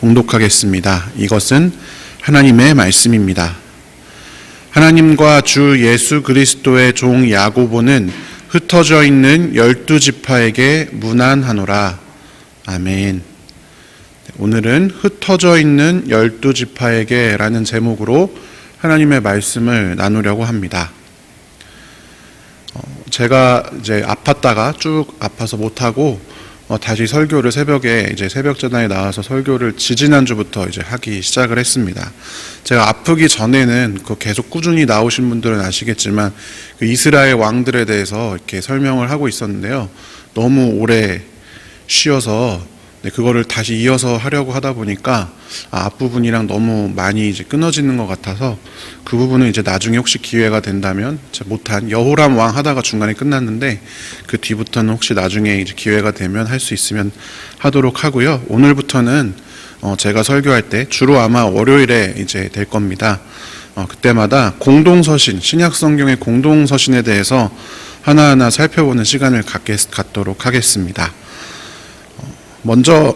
봉독하겠습니다. 이것은 하나님의 말씀입니다. 하나님과 주 예수 그리스도의 종 야고보는 흩어져 있는 12지파에게 문안하노라. 아멘. 오늘은 흩어져 있는 12지파에게 라는 제목으로 하나님의 말씀을 나누려고 합니다. 제가 이제 아팠다가 쭉 아파서 못하고 다시 설교를 새벽에 이제 새벽전화에 나와서 설교를 지지난주부터 이제 하기 시작을 했습니다. 제가 아프기 전에는 계속 꾸준히 나오신 분들은 아시겠지만 그 이스라엘 왕들에 대해서 이렇게 설명을 하고 있었는데요. 너무 오래 쉬어서 그거를 다시 이어서 하려고 하다 보니까 앞부분이랑 너무 많이 이제 끊어지는 것 같아서 그 부분은 이제 나중에 혹시 기회가 된다면 못한 여호람 왕 하다가 중간에 끝났는데 그 뒤부터는 혹시 나중에 이제 기회가 되면 할 수 있으면 하도록 하고요. 오늘부터는 제가 설교할 때 주로 아마 월요일에 이제 될 겁니다. 그때마다 공동서신, 신약성경의 공동서신에 대해서 하나하나 살펴보는 시간을 갖도록 하겠습니다. 먼저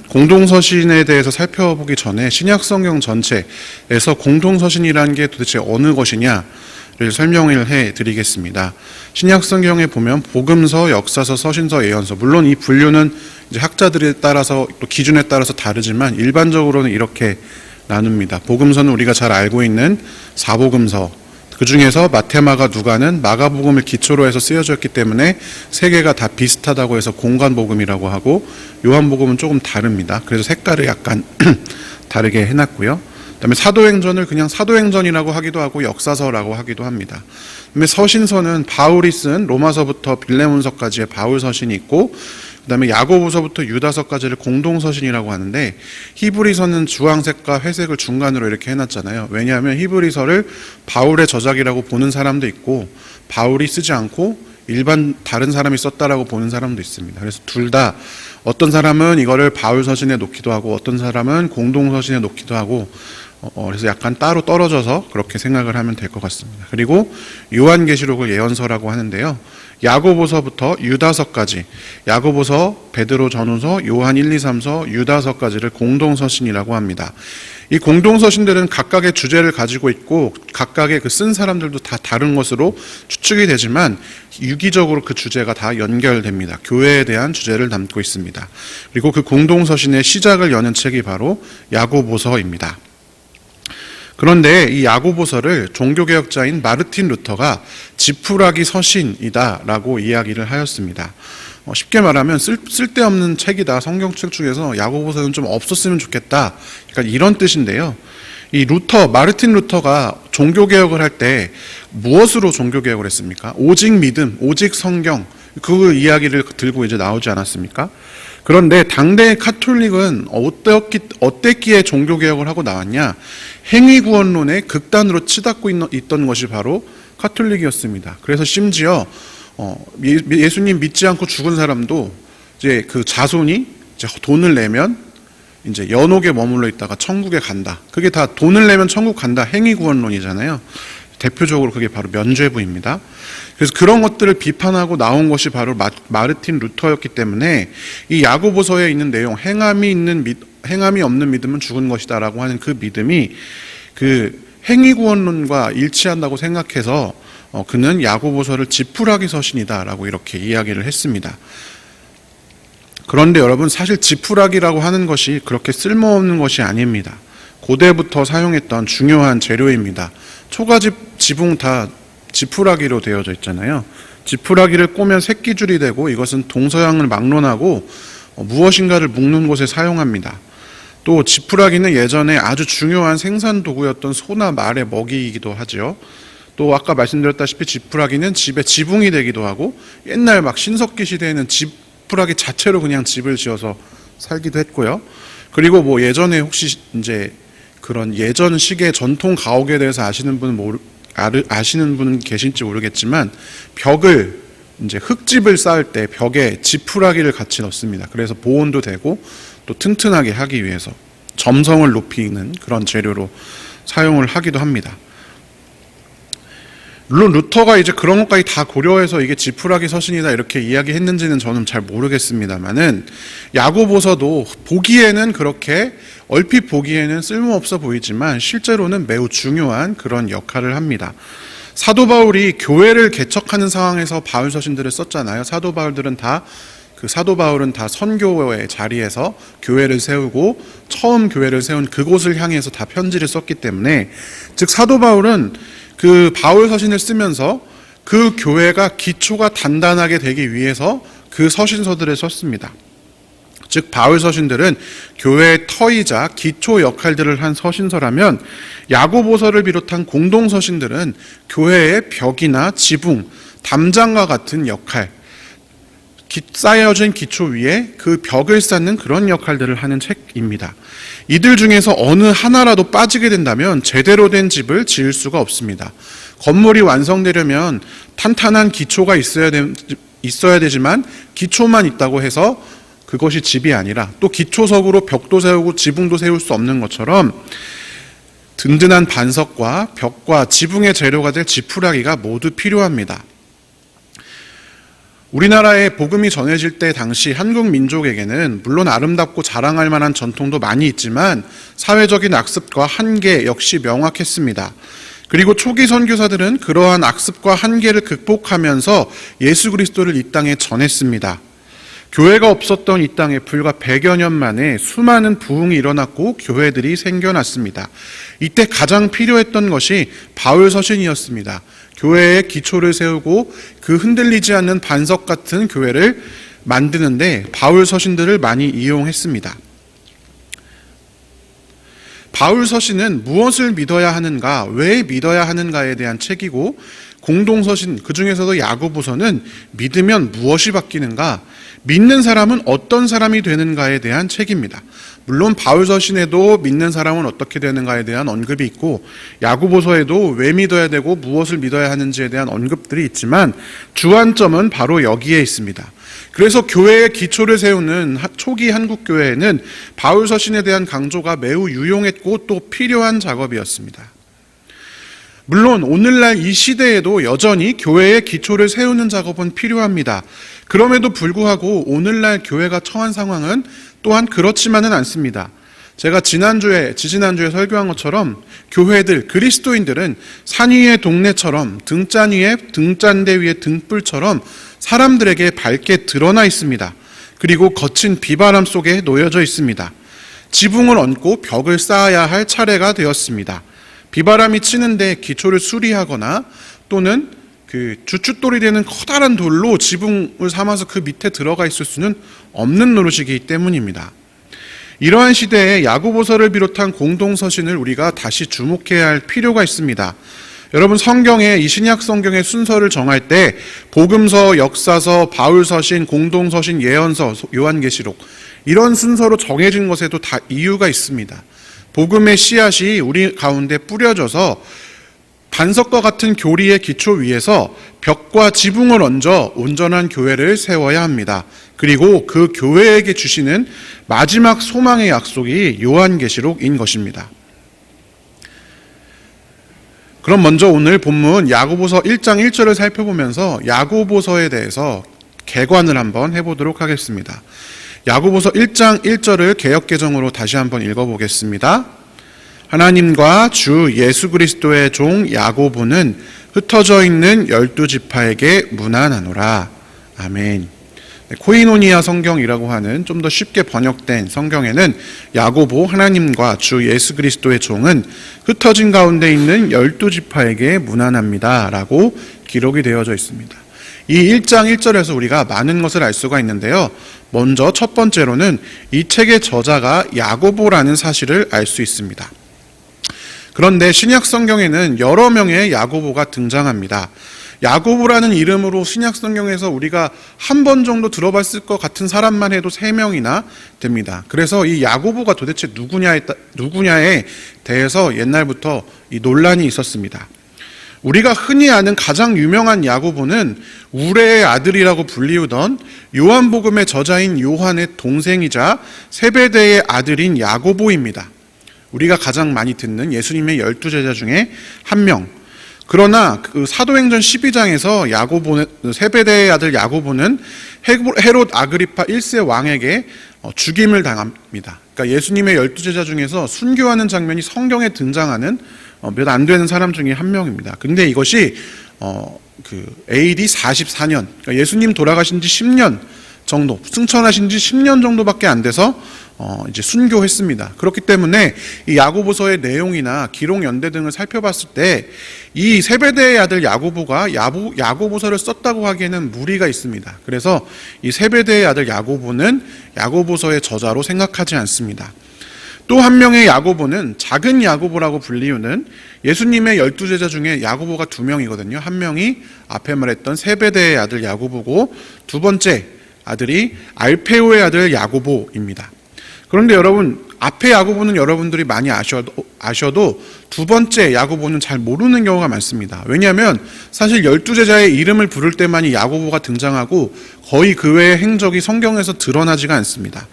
공동서신에 대해서 살펴보기 전에 신약성경 전체에서 공동서신이라는 게 도대체 어느 것이냐를 설명을 해드리겠습니다. 신약성경에 보면 복음서, 역사서, 서신서, 예언서, 물론 이 분류는 이제 학자들에 따라서 또 기준에 따라서 다르지만 일반적으로는 이렇게 나눕니다. 복음서는 우리가 잘 알고 있는 사복음서, 그 중에서 마태, 마가, 누가는 마가복음을 기초로 해서 쓰여졌기 때문에 세 개가 다 비슷하다고 해서 공관복음이라고 하고, 요한복음은 조금 다릅니다. 그래서 색깔을 약간 다르게 해놨고요. 그다음에 사도행전을 그냥 사도행전이라고 하기도 하고 역사서라고 하기도 합니다. 그다음에 서신서는 바울이 쓴 로마서부터 빌레몬서까지의 바울 서신이 있고, 그다음에 야고보서부터 유다서까지를 공동서신이라고 하는데, 히브리서는 주황색과 회색을 중간으로 이렇게 해놨잖아요. 왜냐하면 히브리서를 바울의 저작이라고 보는 사람도 있고 바울이 쓰지 않고 일반 다른 사람이 썼다라고 보는 사람도 있습니다. 그래서 둘 다 어떤 사람은 이거를 바울 서신에 놓기도 하고 어떤 사람은 공동서신에 놓기도 하고 그래서 약간 따로 떨어져서 그렇게 생각을 하면 될 것 같습니다. 그리고 요한계시록을 예언서라고 하는데요. 야고보서부터 유다서까지, 야고보서, 베드로 전후서, 요한 1, 2, 3서, 유다서까지를 공동서신이라고 합니다. 이 공동서신들은 각각의 주제를 가지고 있고 각각의 그 쓴 사람들도 다 다른 것으로 추측이 되지만 유기적으로 그 주제가 다 연결됩니다. 교회에 대한 주제를 담고 있습니다. 그리고 그 공동서신의 시작을 여는 책이 바로 야고보서입니다. 그런데 이 야고보서를 종교개혁자인 마르틴 루터가 지푸라기 서신이다라고 이야기를 하였습니다. 쉽게 말하면 쓸데없는 책이다. 성경책 중에서 야고보서는 좀 없었으면 좋겠다. 그러니까 이런 뜻인데요. 이 마르틴 루터가 종교개혁을 할 때 무엇으로 종교개혁을 했습니까? 오직 믿음, 오직 성경, 그 이야기를 들고 이제 나오지 않았습니까? 그런데 당대의 카톨릭은 어땠기에 종교개혁을 하고 나왔냐? 행위구원론에 극단으로 치닫고 있던 것이 바로 카톨릭이었습니다. 그래서 심지어 예수님 믿지 않고 죽은 사람도 이제 그 자손이 이제 돈을 내면 이제 연옥에 머물러 있다가 천국에 간다. 그게 다 돈을 내면 천국 간다. 행위구원론이잖아요. 대표적으로 그게 바로 면죄부입니다. 그래서 그런 것들을 비판하고 나온 것이 바로 마르틴 루터였기 때문에 이 야고보서에 있는 내용, 행함이 없는 믿음은 죽은 것이다라고 하는 그 믿음이 그 행위구원론과 일치한다고 생각해서 그는 야고보서를 지푸라기 서신이다라고 이렇게 이야기를 했습니다. 그런데 여러분, 사실 지푸라기라고 하는 것이 그렇게 쓸모없는 것이 아닙니다. 고대부터 사용했던 중요한 재료입니다. 초가집 지붕 다 지푸라기로 되어져 있잖아요. 지푸라기를 꼬면 새끼줄이 되고 이것은 동서양을 막론하고 무엇인가를 묶는 곳에 사용합니다. 또 지푸라기는 예전에 아주 중요한 생산 도구였던 소나 말의 먹이이기도 하죠. 또 아까 말씀드렸다시피 지푸라기는 집의 지붕이 되기도 하고 옛날 막 신석기 시대에는 지푸라기 자체로 그냥 집을 지어서 살기도 했고요. 그리고 뭐 예전에 혹시 이제 그런 예전식의 전통 가옥에 대해서 아시는 분은 계실지 모르겠지만 벽을 이제 흙집을 쌓을 때 벽에 지푸라기를 같이 넣습니다. 그래서 보온도 되고 또 튼튼하게 하기 위해서 점성을 높이는 그런 재료로 사용을 하기도 합니다. 물론 루터가 이제 그런 것까지 다 고려해서 이게 지푸라기 서신이다 이렇게 이야기했는지는 저는 잘 모르겠습니다만은 야고보서도 보기에는 그렇게 얼핏 보기에는 쓸모없어 보이지만 실제로는 매우 중요한 그런 역할을 합니다. 사도 바울이 교회를 개척하는 상황에서 바울 서신들을 썼잖아요. 사도 바울은 다 선교의 자리에서 교회를 세우고 처음 교회를 세운 그곳을 향해서 다 편지를 썼기 때문에, 즉 사도 바울은 그 바울 서신을 쓰면서 그 교회가 기초가 단단하게 되기 위해서 그 서신서들을 썼습니다. 즉 바울 서신들은 교회의 터이자 기초 역할들을 한 서신서라면, 야고보서를 비롯한 공동 서신들은 교회의 벽이나 지붕, 담장과 같은 역할, 쌓여진 기초 위에 그 벽을 쌓는 그런 역할들을 하는 책입니다. 이들 중에서 어느 하나라도 빠지게 된다면 제대로 된 집을 지을 수가 없습니다. 건물이 완성되려면 탄탄한 기초가 있어야 되지만 기초만 있다고 해서 그것이 집이 아니라, 또 기초석으로 벽도 세우고 지붕도 세울 수 없는 것처럼 든든한 반석과 벽과 지붕의 재료가 될 지푸라기가 모두 필요합니다. 우리나라에 복음이 전해질 때 당시 한국 민족에게는 물론 아름답고 자랑할 만한 전통도 많이 있지만 사회적인 악습과 한계 역시 명확했습니다. 그리고 초기 선교사들은 그러한 악습과 한계를 극복하면서 예수 그리스도를 이 땅에 전했습니다. 교회가 없었던 이 땅에 불과 100여 년 만에 수많은 부흥이 일어났고 교회들이 생겨났습니다. 이때 가장 필요했던 것이 바울 서신이었습니다. 교회의 기초를 세우고 그 흔들리지 않는 반석 같은 교회를 만드는데 바울 서신들을 많이 이용했습니다. 바울 서신은 무엇을 믿어야 하는가, 왜 믿어야 하는가에 대한 책이고, 공동서신, 그 중에서도 야고보서는 믿으면 무엇이 바뀌는가, 믿는 사람은 어떤 사람이 되는가에 대한 책입니다. 물론 바울 서신에도 믿는 사람은 어떻게 되는가에 대한 언급이 있고, 야고보서에도 왜 믿어야 되고 무엇을 믿어야 하는지에 대한 언급들이 있지만 주안점은 바로 여기에 있습니다. 그래서 교회의 기초를 세우는 초기 한국 교회에는 바울 서신에 대한 강조가 매우 유용했고 또 필요한 작업이었습니다. 물론 오늘날 이 시대에도 여전히 교회의 기초를 세우는 작업은 필요합니다. 그럼에도 불구하고 오늘날 교회가 처한 상황은 또한 그렇지만은 않습니다. 제가 지지난주에 설교한 것처럼 교회들, 그리스도인들은 산 위의 동네처럼 등잔대 위의 등불처럼 사람들에게 밝게 드러나 있습니다. 그리고 거친 비바람 속에 놓여져 있습니다. 지붕을 얹고 벽을 쌓아야 할 차례가 되었습니다. 비바람이 치는데 기초를 수리하거나 또는 그 주춧돌이 되는 커다란 돌로 지붕을 삼아서 그 밑에 들어가 있을 수는 없는 노릇이기 때문입니다. 이러한 시대에 야고보서를 비롯한 공동서신을 우리가 다시 주목해야 할 필요가 있습니다. 여러분, 성경의 이 신약 성경의 순서를 정할 때 복음서, 역사서, 바울서신, 공동서신, 예언서, 요한계시록 이런 순서로 정해진 것에도 다 이유가 있습니다. 복음의 씨앗이 우리 가운데 뿌려져서 반석과 같은 교리의 기초 위에서 벽과 지붕을 얹어 온전한 교회를 세워야 합니다. 그리고 그 교회에게 주시는 마지막 소망의 약속이 요한계시록인 것입니다. 그럼 먼저 오늘 본문 야고보서 1장 1절을 살펴보면서 야고보서에 대해서 개관을 한번 해보도록 하겠습니다. 야고보서 1장 1절을 개역개정으로 다시 한번 읽어보겠습니다. 하나님과 주 예수 그리스도의 종 야고보는 흩어져 있는 12지파에게 문안하노라. 아멘. 코이노니아 성경이라고 하는 좀 더 쉽게 번역된 성경에는 야고보, 하나님과 주 예수 그리스도의 종은 흩어진 가운데 있는 12지파에게 문안합니다 라고 기록이 되어져 있습니다. 이 1장 1절에서 우리가 많은 것을 알 수가 있는데요. 먼저 첫 번째로는 이 책의 저자가 야고보라는 사실을 알 수 있습니다. 그런데 신약 성경에는 여러 명의 야고보가 등장합니다. 야고보라는 이름으로 신약 성경에서 우리가 한 번 정도 들어봤을 것 같은 사람만 해도 3명이나 됩니다. 그래서 이 야고보가 도대체 누구냐에 대해서 옛날부터 이 논란이 있었습니다. 우리가 흔히 아는 가장 유명한 야고보는 우레의 아들이라고 불리우던 요한복음의 저자인 요한의 동생이자 세베대의 아들인 야고보입니다. 우리가 가장 많이 듣는 예수님의 12제자 중에 한 명. 그러나 그 사도행전 12장에서 야고보는, 세베대의 아들 야고보는 헤롯 아그리파 1세 왕에게 죽임을 당합니다. 그러니까 예수님의 12제자 중에서 순교하는 장면이 성경에 등장하는 몇 안 되는 사람 중에 한 명입니다. 근데 이것이 AD 44년, 그러니까 예수님 돌아가신 지 10년 정도, 승천하신 지 10년 정도밖에 안 돼서 이제 순교했습니다. 그렇기 때문에 이 야고보서의 내용이나 기록 연대 등을 살펴봤을 때 이 세베대의 아들 야고보가 야고보서를 썼다고 하기에는 무리가 있습니다. 그래서 이 세베대의 아들 야고보는 야고보서의 저자로 생각하지 않습니다. 또 한 명의 야고보는 작은 야고보라고 불리우는 예수님의 12제자 중에 야고보가 2명이거든요. 한 명이 앞에 말했던 세베대의 아들 야고보고 두 번째 아들이 알페오의 아들 야고보입니다. 그런데 여러분, 앞에 야고보는 여러분들이 많이 아셔도 두 번째 야고보는 잘 모르는 경우가 많습니다. 왜냐하면 사실 12제자의 이름을 부를 때만이 야고보가 등장하고 거의 그 외의 행적이 성경에서 드러나지가 않습니다.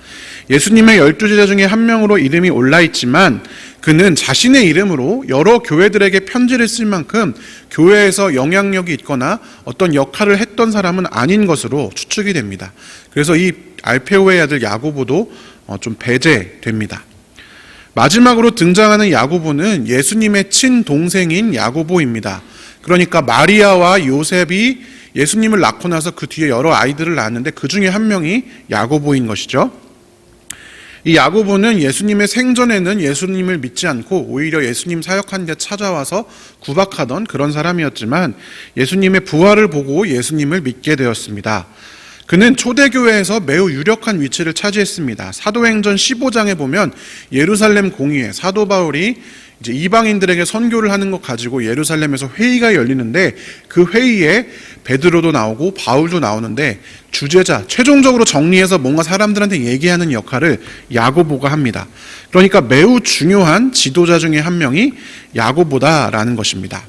예수님의 12제자 중에 한 명으로 이름이 올라있지만 그는 자신의 이름으로 여러 교회들에게 편지를 쓸 만큼 교회에서 영향력이 있거나 어떤 역할을 했던 사람은 아닌 것으로 추측이 됩니다. 그래서 이 알페오의 아들 야고보도 좀 배제됩니다. 마지막으로 등장하는 야고보는 예수님의 친동생인 야고보입니다. 그러니까 마리아와 요셉이 예수님을 낳고 나서 그 뒤에 여러 아이들을 낳았는데 그 중에 한 명이 야고보인 것이죠. 이 야고보는 예수님의 생전에는 예수님을 믿지 않고 오히려 예수님 사역한 데 찾아와서 구박하던 그런 사람이었지만 예수님의 부활을 보고 예수님을 믿게 되었습니다. 그는 초대교회에서 매우 유력한 위치를 차지했습니다. 사도행전 15장에 보면 예루살렘 공의회, 사도 바울이 이제 이방인들에게 선교를 하는 것 가지고 예루살렘에서 회의가 열리는데 그 회의에 베드로도 나오고 바울도 나오는데 주제자, 최종적으로 정리해서 뭔가 사람들한테 얘기하는 역할을 야고보가 합니다. 그러니까 매우 중요한 지도자 중에 한 명이 야고보다라는 것입니다.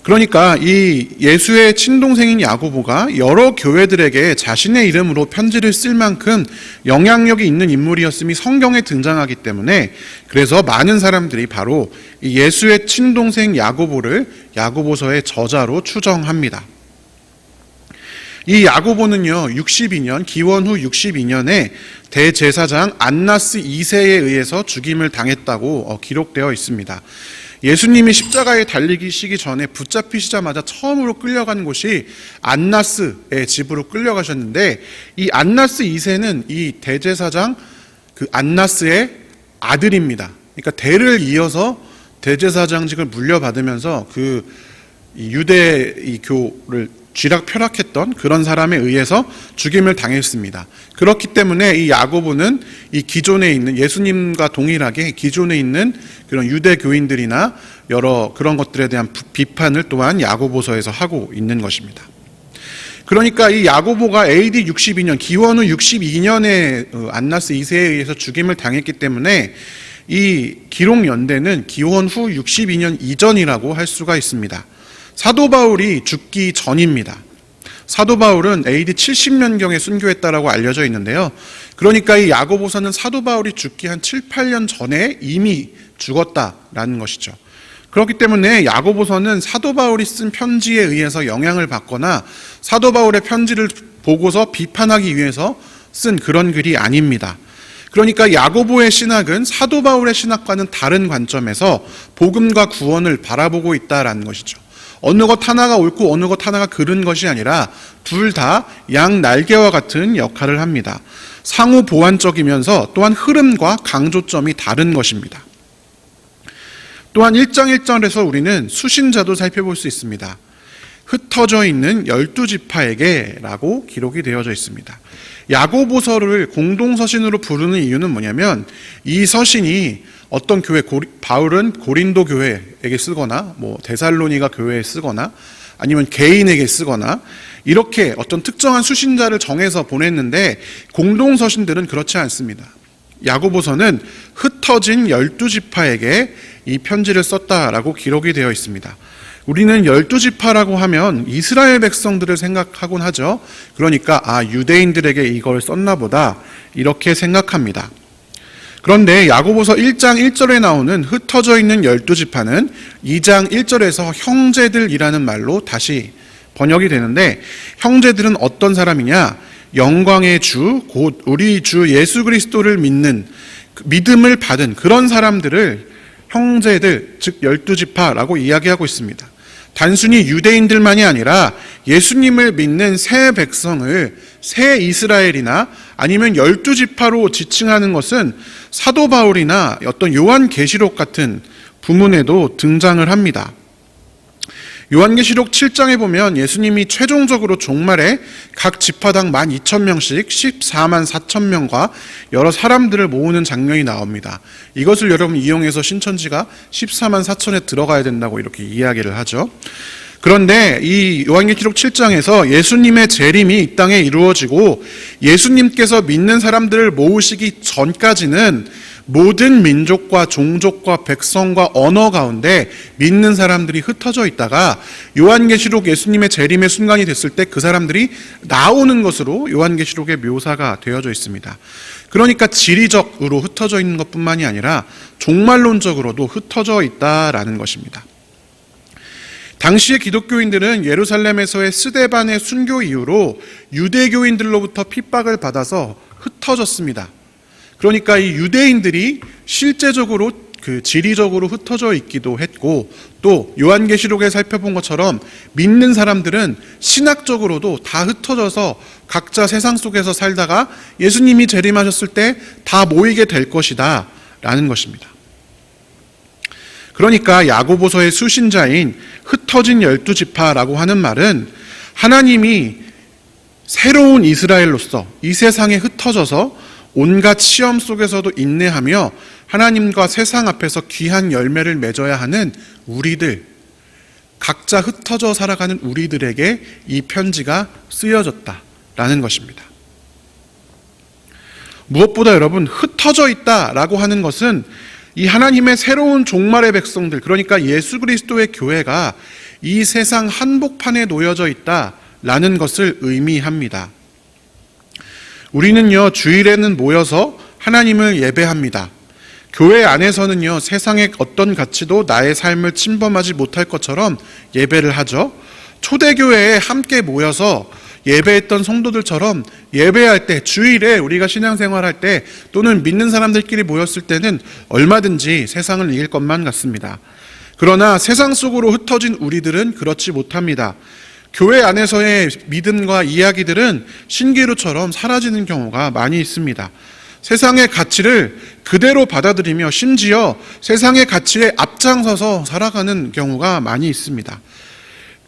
그러니까 이 예수의 친동생인 야고보가 여러 교회들에게 자신의 이름으로 편지를 쓸 만큼 영향력이 있는 인물이었음이 성경에 등장하기 때문에 그래서 많은 사람들이 바로 이 예수의 친동생 야고보를 야고보서의 저자로 추정합니다. 이 야고보는요, 62년, 기원 후 62년에 대제사장 안나스 2세에 의해서 죽임을 당했다고 기록되어 있습니다. 예수님이 십자가에 달리시기 전에 붙잡히시자마자 처음으로 끌려간 곳이 안나스의 집으로 끌려가셨는데 이 안나스 2세는 이 대제사장 그 안나스의 아들입니다. 그러니까 대를 이어서 대제사장직을 물려받으면서 그 유대교를 쥐락펴락했던 그런 사람에 의해서 죽임을 당했습니다. 그렇기 때문에 이 야고보는 이 기존에 있는 예수님과 동일하게 기존에 있는 그런 유대교인들이나 여러 그런 것들에 대한 비판을 또한 야고보서에서 하고 있는 것입니다. 그러니까 이 야고보가 AD 62년, 기원 후 62년에 안나스 2세에 의해서 죽임을 당했기 때문에 이 기록 연대는 기원 후 62년 이전이라고 할 수가 있습니다. 사도 바울이 죽기 전입니다. 사도 바울은 AD 70년경에 순교했다라고 알려져 있는데요. 그러니까 이 야고보서는 사도 바울이 죽기 한 7, 8년 전에 이미 죽었다라는 것이죠. 그렇기 때문에 야고보서는 사도 바울이 쓴 편지에 의해서 영향을 받거나 사도 바울의 편지를 보고서 비판하기 위해서 쓴 그런 글이 아닙니다. 그러니까 야고보의 신학은 사도 바울의 신학과는 다른 관점에서 복음과 구원을 바라보고 있다라는 것이죠. 어느 것 하나가 옳고 어느 것 하나가 그른 것이 아니라 둘 다 양 날개와 같은 역할을 합니다. 상호 보완적이면서 또한 흐름과 강조점이 다른 것입니다. 또한 1장 1절에서 우리는 수신자도 살펴볼 수 있습니다. 흩어져 있는 12지파에게 라고 기록이 되어져 있습니다. 야고보서를 공동서신으로 부르는 이유는 뭐냐면 이 서신이 어떤 교회, 바울은 고린도 교회에게 쓰거나 데살로니가 교회에 쓰거나 아니면 개인에게 쓰거나 이렇게 어떤 특정한 수신자를 정해서 보냈는데 공동서신들은 그렇지 않습니다. 야고보서는 흩어진 12지파에게 이 편지를 썼다라고 기록이 되어 있습니다. 우리는 12지파라고 하면 이스라엘 백성들을 생각하곤 하죠. 그러니까 유대인들에게 이걸 썼나 보다 이렇게 생각합니다. 그런데 야고보서 1장 1절에 나오는 흩어져 있는 12지파는 2장 1절에서 형제들이라는 말로 다시 번역이 되는데, 형제들은 어떤 사람이냐? 영광의 주, 곧 우리 주 예수 그리스도를 믿는, 믿음을 받은 그런 사람들을 형제들, 즉 12지파라고 이야기하고 있습니다. 단순히 유대인들만이 아니라 예수님을 믿는 새 백성을 새 이스라엘이나 아니면 12지파로 지칭하는 것은 사도 바울이나 어떤 요한계시록 같은 부문에도 등장을 합니다. 요한계시록 7장에 보면 예수님이 최종적으로 종말에 각 지파당 12,000명씩 14만 4천 명과 여러 사람들을 모으는 장면이 나옵니다. 이것을 여러분 이용해서 신천지가 14만 4천에 들어가야 된다고 이렇게 이야기를 하죠. 그런데 이 요한계시록 7장에서 예수님의 재림이 이 땅에 이루어지고 예수님께서 믿는 사람들을 모으시기 전까지는 모든 민족과 종족과 백성과 언어 가운데 믿는 사람들이 흩어져 있다가 요한계시록 예수님의 재림의 순간이 됐을 때 그 사람들이 나오는 것으로 요한계시록의 묘사가 되어져 있습니다. 그러니까 지리적으로 흩어져 있는 것뿐만이 아니라 종말론적으로도 흩어져 있다라는 것입니다. 당시의 기독교인들은 예루살렘에서의 스데반의 순교 이후로 유대교인들로부터 핍박을 받아서 흩어졌습니다. 그러니까 이 유대인들이 실제적으로 지리적으로 흩어져 있기도 했고, 또 요한계시록에 살펴본 것처럼 믿는 사람들은 신학적으로도 다 흩어져서 각자 세상 속에서 살다가 예수님이 재림하셨을 때 다 모이게 될 것이다 라는 것입니다. 그러니까 야고보서의 수신자인 흩어진 12지파라고 하는 말은 하나님이 새로운 이스라엘로서 이 세상에 흩어져서 온갖 시험 속에서도 인내하며 하나님과 세상 앞에서 귀한 열매를 맺어야 하는 우리들, 각자 흩어져 살아가는 우리들에게 이 편지가 쓰여졌다라는 것입니다. 무엇보다 여러분, 흩어져 있다라고 하는 것은 이 하나님의 새로운 종말의 백성들, 그러니까 예수 그리스도의 교회가 이 세상 한복판에 놓여져 있다라는 것을 의미합니다. 우리는요, 주일에는 모여서 하나님을 예배합니다. 교회 안에서는요, 세상의 어떤 가치도 나의 삶을 침범하지 못할 것처럼 예배를 하죠. 초대교회에 함께 모여서 예배했던 성도들처럼 예배할 때, 주일에 우리가 신앙생활할 때 또는 믿는 사람들끼리 모였을 때는 얼마든지 세상을 이길 것만 같습니다. 그러나 세상 속으로 흩어진 우리들은 그렇지 못합니다. 교회 안에서의 믿음과 이야기들은 신기루처럼 사라지는 경우가 많이 있습니다. 세상의 가치를 그대로 받아들이며 심지어 세상의 가치에 앞장서서 살아가는 경우가 많이 있습니다.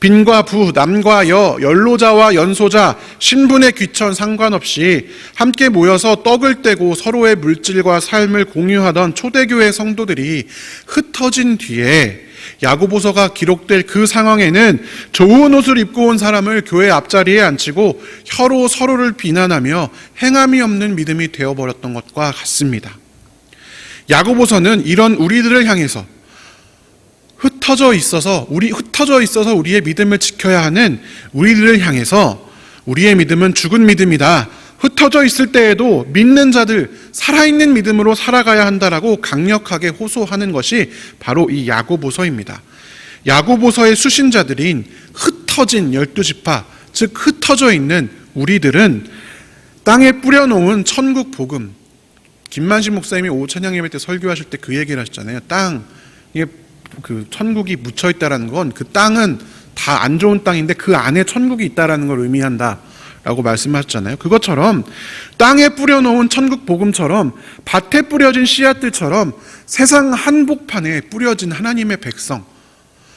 빈과 부, 남과 여, 연로자와 연소자, 신분의 귀천 상관없이 함께 모여서 떡을 떼고 서로의 물질과 삶을 공유하던 초대교회 성도들이 흩어진 뒤에 야고보서가 기록될 그 상황에는 좋은 옷을 입고 온 사람을 교회 앞자리에 앉히고 혀로 서로를 비난하며 행함이 없는 믿음이 되어버렸던 것과 같습니다. 야고보서는 이런 우리들을 향해서 흩어져 있어서 우리의 믿음을 지켜야 하는 우리들을 향해서 우리의 믿음은 죽은 믿음이다, 흩어져 있을 때에도 믿는 자들, 살아있는 믿음으로 살아가야 한다라고 강력하게 호소하는 것이 바로 이 야고보서입니다. 야고보서의 수신자들인 흩어진 12지파, 즉 흩어져 있는 우리들은 땅에 뿌려놓은 천국 복음, 김만식 목사님이 오후 찬양 예배 때 설교하실 때 그 얘기를 하셨잖아요. 이게 그 천국이 묻혀 있다라는 건 그 땅은 다 안 좋은 땅인데 그 안에 천국이 있다라는 걸 의미한다 라고 말씀하셨잖아요. 그것처럼 땅에 뿌려놓은 천국 복음처럼 밭에 뿌려진 씨앗들처럼 세상 한복판에 뿌려진 하나님의 백성,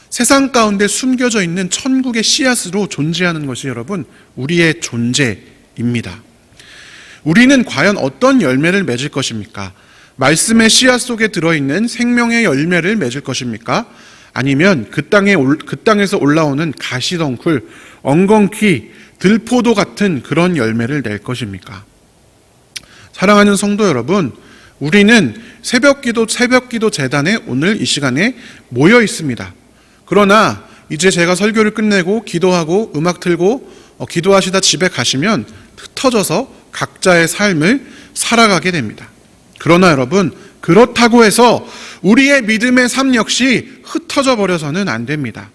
세상 가운데 숨겨져 있는 천국의 씨앗으로 존재하는 것이 여러분 우리의 존재입니다. 우리는 과연 어떤 열매를 맺을 것입니까? 말씀의 씨앗 속에 들어있는 생명의 열매를 맺을 것입니까? 아니면 그 땅에서 올라오는 가시덩굴, 엉겅퀴, 들포도 같은 그런 열매를 낼 것입니까? 사랑하는 성도 여러분, 우리는 새벽기도 재단에 오늘 이 시간에 모여 있습니다. 그러나 이제 제가 설교를 끝내고 기도하고 음악 틀고 기도하시다 집에 가시면 흩어져서 각자의 삶을 살아가게 됩니다. 그러나 여러분, 그렇다고 해서 우리의 믿음의 삶 역시 흩어져 버려서는 안 됩니다.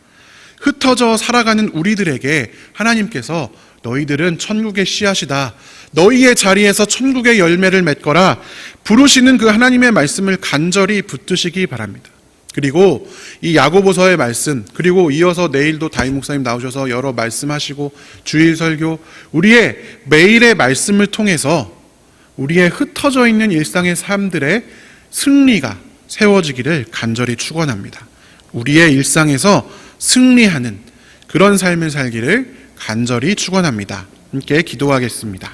흩어져 살아가는 우리들에게 하나님께서 너희들은 천국의 씨앗이다, 너희의 자리에서 천국의 열매를 맺거라 부르시는 그 하나님의 말씀을 간절히 붙드시기 바랍니다. 그리고 이 야고보서의 말씀, 그리고 이어서 내일도 다임 목사님 나오셔서 여러 말씀하시고 주일 설교, 우리의 매일의 말씀을 통해서 우리의 흩어져 있는 일상의 삶들의 승리가 세워지기를 간절히 축원합니다. 우리의 일상에서 승리하는 그런 삶을 살기를 간절히 축원합니다. 함께 기도하겠습니다.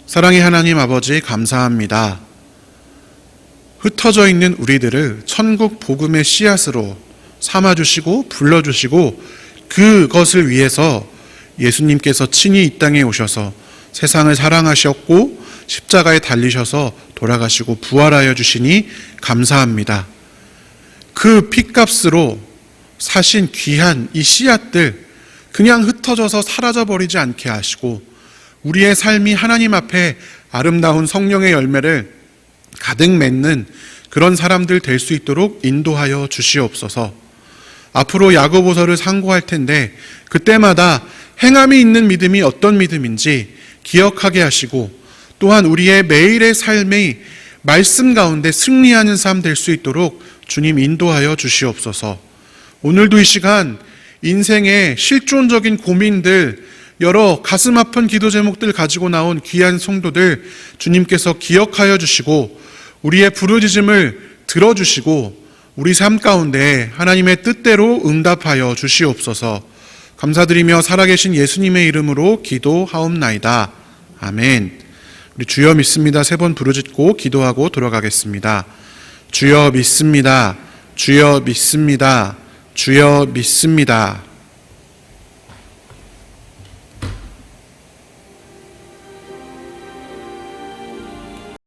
사랑의 하나님 아버지, 감사합니다. 흩어져 있는 우리들을 천국 복음의 씨앗으로 삼아주시고 불러주시고 그것을 위해서 예수님께서 친히 이 땅에 오셔서 세상을 사랑하셨고 십자가에 달리셔서 돌아가시고 부활하여 주시니 감사합니다. 그 핏값으로 사신 귀한 이 씨앗들 그냥 흩어져서 사라져버리지 않게 하시고 우리의 삶이 하나님 앞에 아름다운 성령의 열매를 가득 맺는 그런 사람들 될 수 있도록 인도하여 주시옵소서. 앞으로 야고보서를 상고할 텐데 그때마다 행함이 있는 믿음이 어떤 믿음인지 기억하게 하시고 또한 우리의 매일의 삶의 말씀 가운데 승리하는 삶 될 수 있도록 주님 인도하여 주시옵소서. 오늘도 이 시간 인생의 실존적인 고민들, 여러 가슴 아픈 기도 제목들 가지고 나온 귀한 성도들 주님께서 기억하여 주시고 우리의 부르짖음을 들어주시고 우리 삶 가운데 하나님의 뜻대로 응답하여 주시옵소서. 감사드리며 살아계신 예수님의 이름으로 기도하옵나이다. 아멘. 우리 주여 믿습니다. 3번 부르짖고 기도하고 돌아가겠습니다. 주여 믿습니다. 주여 믿습니다. 주여 믿습니다.